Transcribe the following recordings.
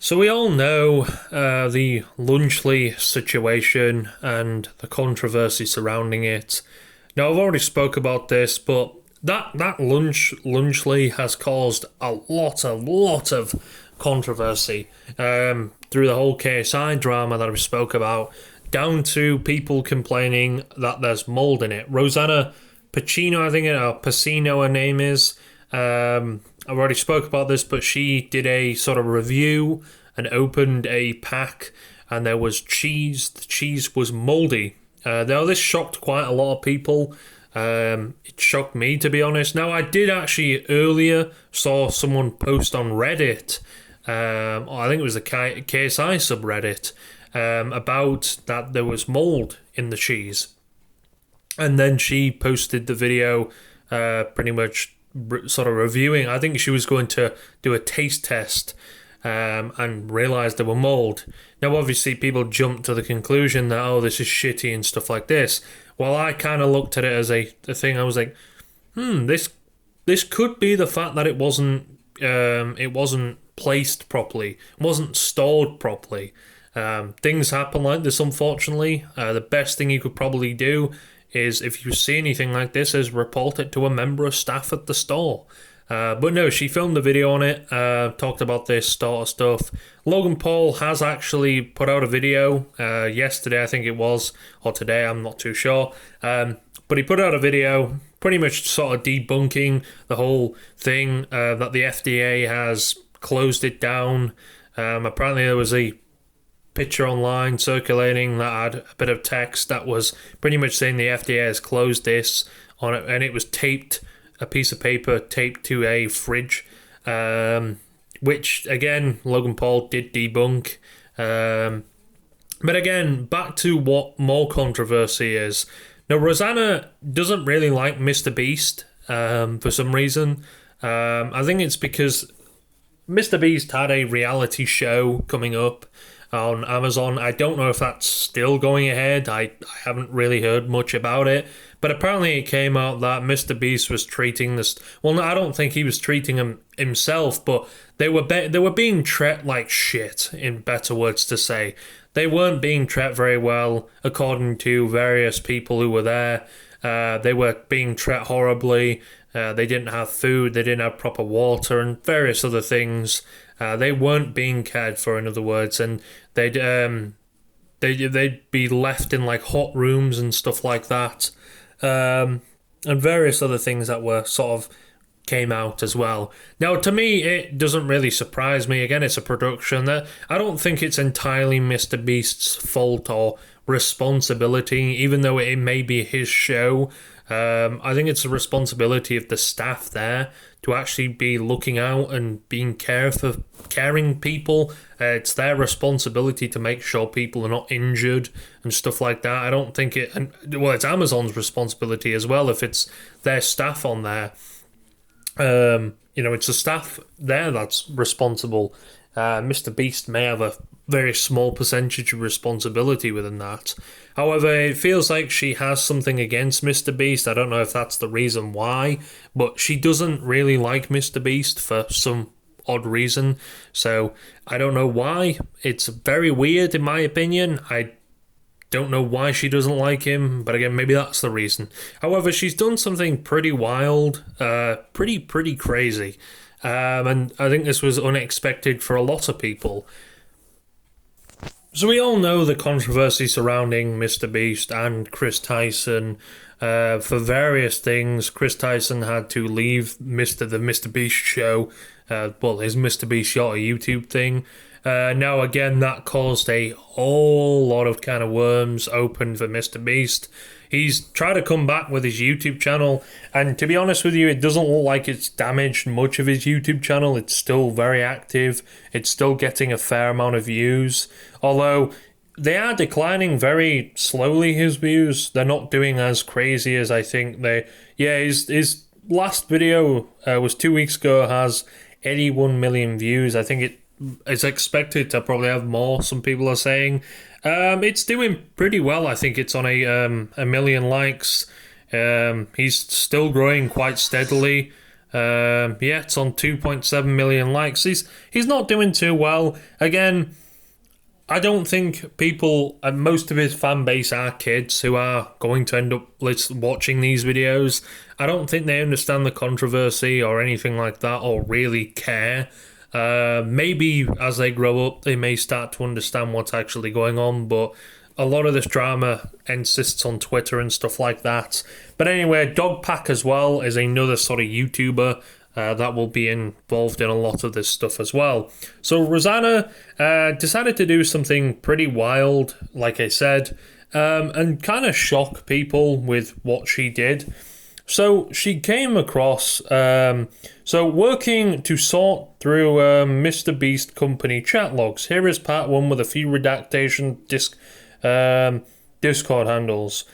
So we all know the Lunchley situation and the controversy surrounding it. Now I've already spoke about this, but that Lunchley has caused a lot of controversy through the whole KSI drama that I spoke about, down to people complaining that there's mold in it. Rosanna Pacino, I think, or Pansino, her name is. I've already spoke about this, but she did a sort of review and opened a pack, and there was cheese. The cheese was moldy. Now this shocked quite a lot of people. It shocked me, to be honest. Now I did actually earlier saw someone post on Reddit. I think it was the KSI subreddit, about that there was mold in the cheese, and then she posted the video, pretty much sort of reviewing. I think she was going to do a taste test, and realised there were mold. Now, obviously, people jumped to the conclusion that, oh, this is shitty and stuff like this. Well, I kind of looked at it as a thing. I was like, this could be the fact that it wasn't placed properly, wasn't stored properly. Things happen like this, unfortunately. The best thing you could probably do is, if you see anything like this, is report it to a member of staff at the store. But no, she filmed a video on it, talked about this sort of stuff. Logan Paul has actually put out a video yesterday, I think it was, or today, I'm not too sure. But he put out a video pretty much sort of debunking the whole thing, that the FDA has closed it down. Apparently there was a picture online circulating that had a bit of text that was pretty much saying the FDA has closed this on it, and it was taped, a piece of paper taped to a fridge, which again Logan Paul did debunk. But again, back to what more controversy is. Now, Rosanna doesn't really like MrBeast, for some reason. I think it's because MrBeast had a reality show coming up on Amazon. I don't know if that's still going ahead. I haven't really heard much about it. But apparently it came out that MrBeast was treating this... Well, no, I don't think he was treating him himself, but they were being treated like shit, in better words to say. They weren't being treated very well, according to various people who were there. They were being treated horribly. They didn't have food, they didn't have proper water, and various other things. They weren't being cared for, in other words, and they'd be left in like hot rooms and stuff like that, and various other things that were sort of came out as well. Now, to me, it doesn't really surprise me. Again, it's a production that I don't think it's entirely MrBeast's fault or responsibility, even though it may be his show. I think it's a responsibility of the staff there to actually be looking out and being caring people. It's their responsibility to make sure people are not injured and stuff like that. I don't think it's Amazon's responsibility as well if it's their staff on there. It's the staff there that's responsible. MrBeast may have a very small percentage of responsibility within that. However, it feels like she has something against MrBeast. I don't know if that's the reason why, but she doesn't really like MrBeast for some odd reason. So I don't know why. It's very weird in my opinion. I don't know why she doesn't like him, but again, maybe that's the reason. However, she's done something pretty wild, pretty crazy. And I think this was unexpected for a lot of people. So we all know the controversy surrounding MrBeast and Chris Tyson. For various things, Chris Tyson had to leave the MrBeast show. His MrBeast Shot, a YouTube thing. Now again, that caused a whole lot of kind of worms open for MrBeast. He's tried to come back with his YouTube channel, and to be honest with you, it doesn't look like it's damaged much of his YouTube channel. It's still very active. It's still getting a fair amount of views, although they are declining very slowly, his views. They're not doing as crazy as I think they... Yeah, his last video was 2 weeks ago, has 81 million views. I think it's expected to probably have more, some people are saying. It's doing pretty well. I think it's on a million likes. He's still growing quite steadily. Yeah, it's on 2.7 million likes. He's not doing too well. Again, I don't think people, and most of his fan base are kids who are going to end up watching these videos. I don't think they understand the controversy or anything like that, or really care. Maybe as they grow up, they may start to understand what's actually going on, but a lot of this drama insists on Twitter and stuff like that. But anyway, Dogpack as well is another sort of YouTuber that will be involved in a lot of this stuff as well. So Rosanna decided to do something pretty wild, like I said, and kind of shock people with what she did. So she came across, working to sort through MrBeast company chat logs. Here is part one with a few redactation Discord handles.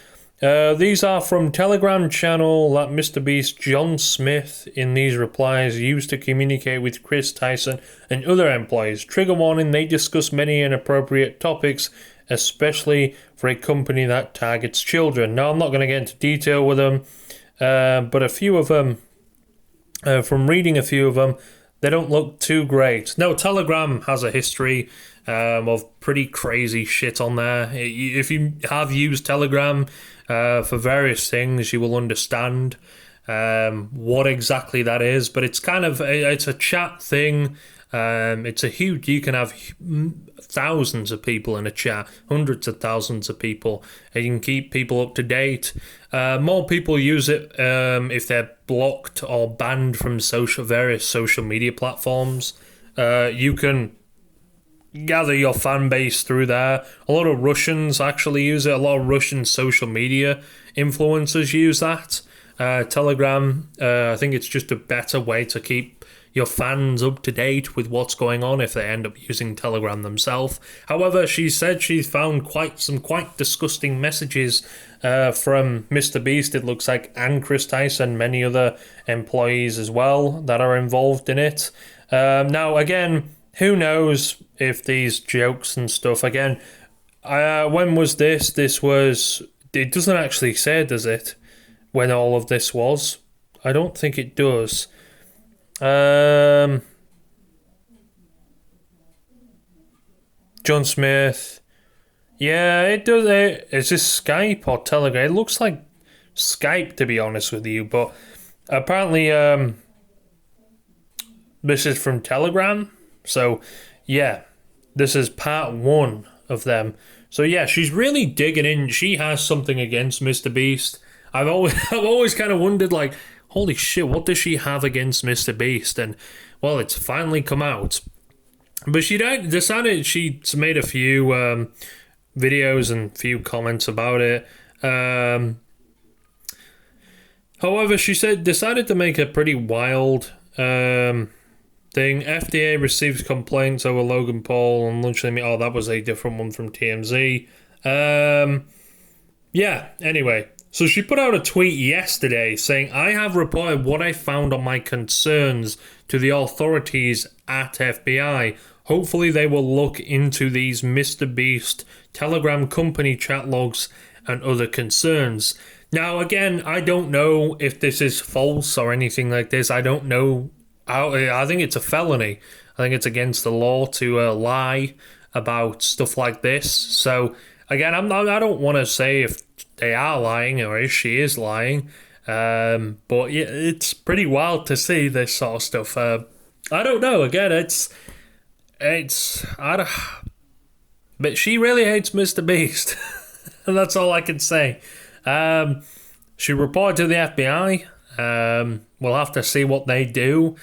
These are from Telegram channel that MrBeast John Smith in these replies used to communicate with Chris Tyson and other employees. Trigger warning, they discuss many inappropriate topics, especially for a company that targets children. Now, I'm not going to get into detail with them, but a few of them, from reading a few of them, they don't look too great. No, Telegram has a history of pretty crazy shit on there. If you have used Telegram for various things, you will understand what exactly that is. But it's it's a chat thing. It's a huge. You can have thousands of people in a chat, hundreds of thousands of people, and you can keep people up to date. More people use it if they're blocked or banned from various social media platforms. You can gather your fan base through there. A lot of Russians actually use it. A lot of Russian social media influencers use that. Telegram, I think it's just a better way to keep your fans up to date with what's going on if they end up using Telegram themselves. However, she said she's found some quite disgusting messages from MrBeast, it looks like, and Chris Tyson, many other employees as well that are involved in it. Now, again, who knows if these jokes and stuff, again, when was this? It doesn't actually say, does it, when all of this was? I don't think it does. John Smith. Yeah, it does. Is this Skype or Telegram? It looks like Skype, to be honest with you, but apparently this is from Telegram. So, yeah, this is part one of them. So, yeah, she's really digging in. She has something against MrBeast. I've always kind of wondered, like, holy shit, what does she have against MrBeast? And, well, it's finally come out. But she decided she's made a few videos and few comments about it. However, she decided to make a pretty wild thing. FDA receives complaints over Logan Paul and lunch limit. Oh, that was a different one from TMZ. Yeah, anyway. So she put out a tweet yesterday saying, I have reported what I found on my concerns to the authorities at FBI. Hopefully they will look into these MrBeast Telegram company chat logs and other concerns. Now, again, I don't know if this is false or anything like this. I don't know. I think it's a felony. I think it's against the law to lie about stuff like this. So, again, I don't want to say if they are lying or if she is lying. But yeah, it's pretty wild to see this sort of stuff. I don't know. Again, but she really hates MrBeast. And that's all I can say. She reported to the FBI. We'll have to see what they do.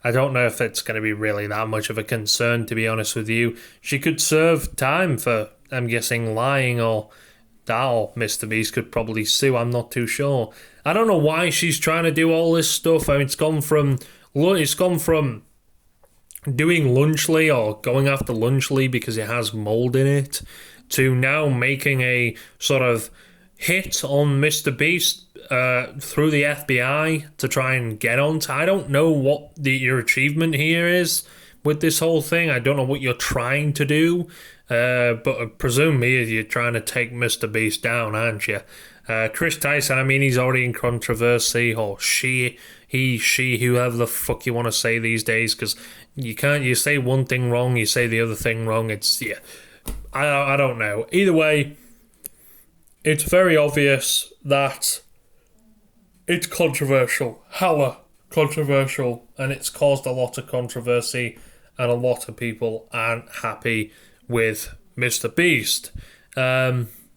I don't know if it's going to be really that much of a concern, to be honest with you. She could serve time for, I'm guessing, lying, or MrBeast could probably sue. I'm not too sure. I don't know why she's trying to do all this stuff. I mean, it's gone from doing Lunchly or going after Lunchly because it has mold in it to now making a sort of hit on MrBeast through the FBI to try and get onto. I don't know what your achievement here is with this whole thing. I don't know what you're trying to do, but I presume you're trying to take MrBeast down, aren't you? Chris Tyson, I mean, he's already in controversy, or she, he, she, whoever the fuck you want to say these days, because you say one thing wrong, you say the other thing wrong. It's, yeah, I don't know. Either way, it's very obvious that it's controversial, hella controversial, and it's caused a lot of controversy, and a lot of people aren't happy with MrBeast.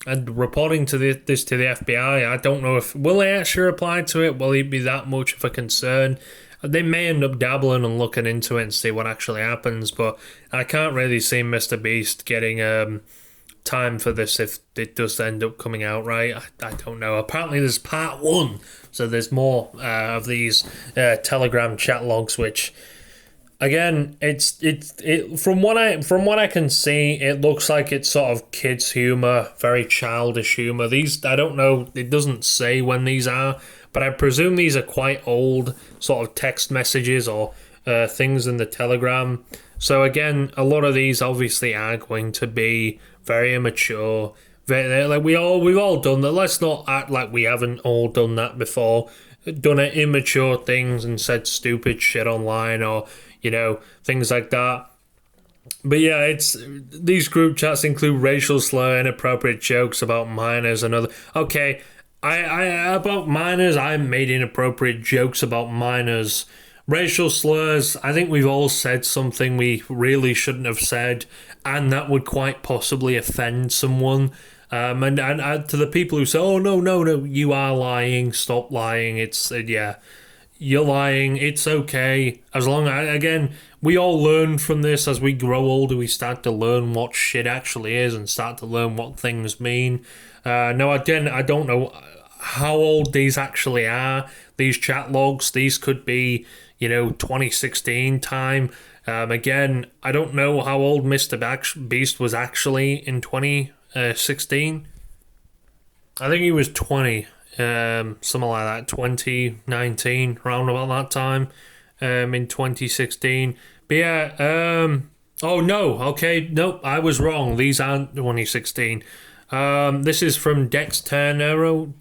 And reporting to this to the FBI, I don't know if will they actually reply to it. Will it be that much of a concern? They may end up dabbling and looking into it and see what actually happens. But I can't really see MrBeast getting time for this if it does end up coming out right. I don't know. Apparently, there's part 1, so there's more of these Telegram chat logs, which. Again, it from what I can see, it looks like it's sort of kids' humor, very childish humor. These, I don't know, it doesn't say when these are, but I presume these are quite old sort of text messages or things in the Telegram. So again, a lot of these obviously are going to be very immature. Like we've all done that. Let's not act like we haven't all done that before. Done immature things and said stupid shit online, or things like that. But yeah, it's these group chats include racial slur, inappropriate jokes about minors and other. Okay, I about minors, I made inappropriate jokes about minors. Racial slurs, I think we've all said something we really shouldn't have said, and that would quite possibly offend someone. And to the people who say, "Oh no, you are lying. Stop lying." It's yeah. You're lying, it's okay. As long as, again, we all learn from this as we grow older, we start to learn what shit actually is and start to learn what things mean. Now, again, I don't know how old these actually are, these chat logs. These could be, 2016 time. Again, I don't know how old MrBeast was actually in 2016. I think he was 20. Something like that, 2019, around about that time, in 2016. But yeah, oh no, okay, nope, I was wrong. These aren't 2016. This is from Dextero.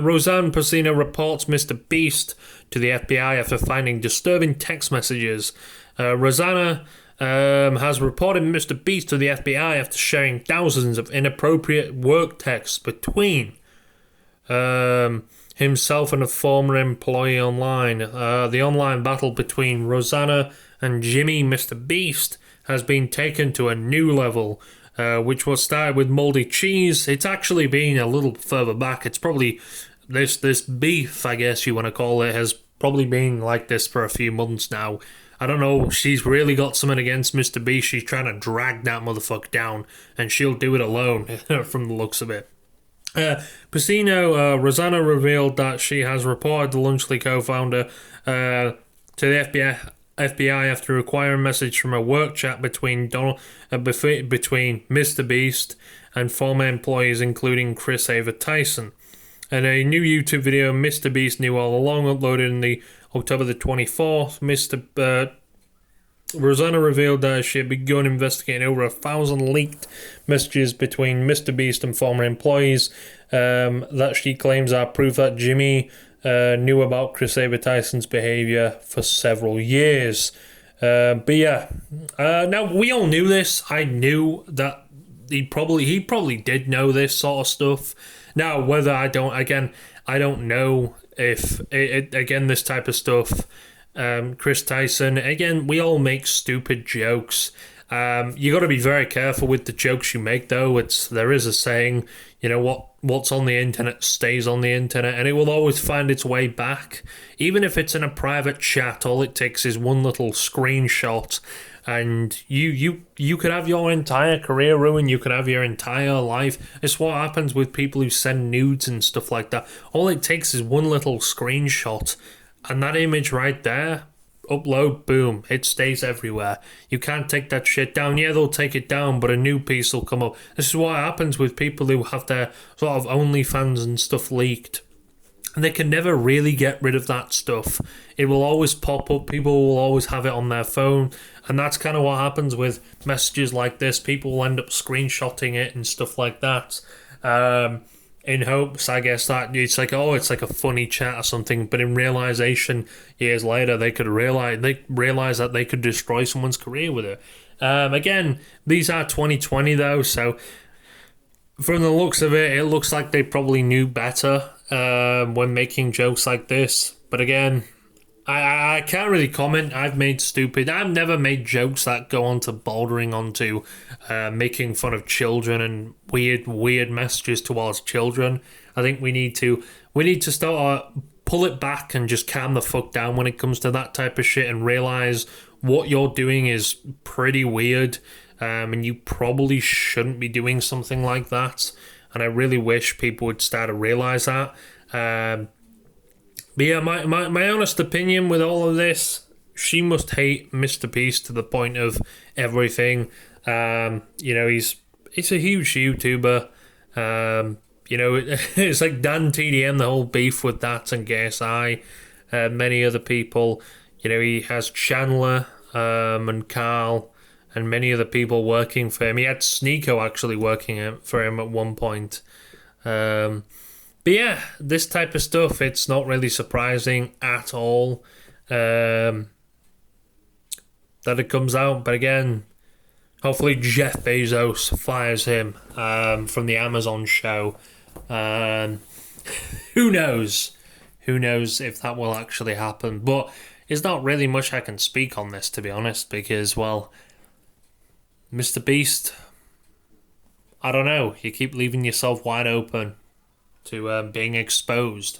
Rosanna Pansino reports MrBeast to the FBI after finding disturbing text messages. Rosanna has reported MrBeast to the FBI after sharing thousands of inappropriate work texts between himself and a former employee online. The online battle between Rosanna and Jimmy MrBeast has been taken to a new level, which was started with moldy cheese. It's actually been a little further back. It's probably this beef, I guess you want to call it, has probably been like this for a few months now. I don't know, she's really got something against MrBeast. She's trying to drag that motherfucker down, and she'll do it alone, from the looks of it. Rosanna revealed that she has reported the Lunchly co-founder to the FBI after acquiring a message from a work chat between MrBeast and former employees, including Chris Tyson. And a new YouTube video MrBeast knew all along, uploaded in the October the 24th. Rosanna revealed that she had begun investigating over 1,000 leaked messages between MrBeast and former employees that she claims are proof that Jimmy knew about Chris Tyson's behaviour for several years. But yeah, now we all knew this. I knew that he probably did know this sort of stuff. Now, whether I don't know if this type of stuff. Chris Tyson, again, we all make stupid jokes. You got to be very careful with the jokes you make, though. There is a saying, what's on the internet stays on the internet, and it will always find its way back. Even if it's in a private chat, all it takes is one little screenshot, and you could have your entire career ruined. You could have your entire life. It's what happens with people who send nudes and stuff like that. All it takes is one little screenshot, and that image right there, upload, boom, it stays everywhere. You can't take that shit down. Yeah, they'll take it down, but a new piece will come up. This is what happens with people who have their sort of OnlyFans and stuff leaked. they can never really get rid of that stuff. It will always pop up. People will always have it on their phone. And that's kind of what happens with messages like this. People will end up screenshotting it and stuff like that. In hopes, I guess, that it's like, oh, it's like a funny chat or something. But in realization, years later, they realize that they could destroy someone's career with it. Again, these are 2020 though, so from the looks of it, it looks like they probably knew better when making jokes like this. But again, I can't really comment. I've never made jokes that go on to bouldering onto making fun of children and weird messages towards children. I think we need to start pull it back and just calm the fuck down when it comes to that type of shit and realize what you're doing is pretty weird. And you probably shouldn't be doing something like that. And I really wish people would start to realise that. But yeah, my honest opinion with all of this, she must hate MrBeast to the point of everything. He's a huge YouTuber. It's like Dan TDM, the whole beef with that and KSI, many other people. He has Chandler and Carl and many other people working for him. He had Sneeko actually working for him at one point. But yeah, this type of stuff, it's not really surprising at all that it comes out. But again, hopefully Jeff Bezos fires him from the Amazon show. Who knows? Who knows if that will actually happen? But there's not really much I can speak on this, to be honest, because, well, MrBeast, I don't know. You keep leaving yourself wide open to being exposed.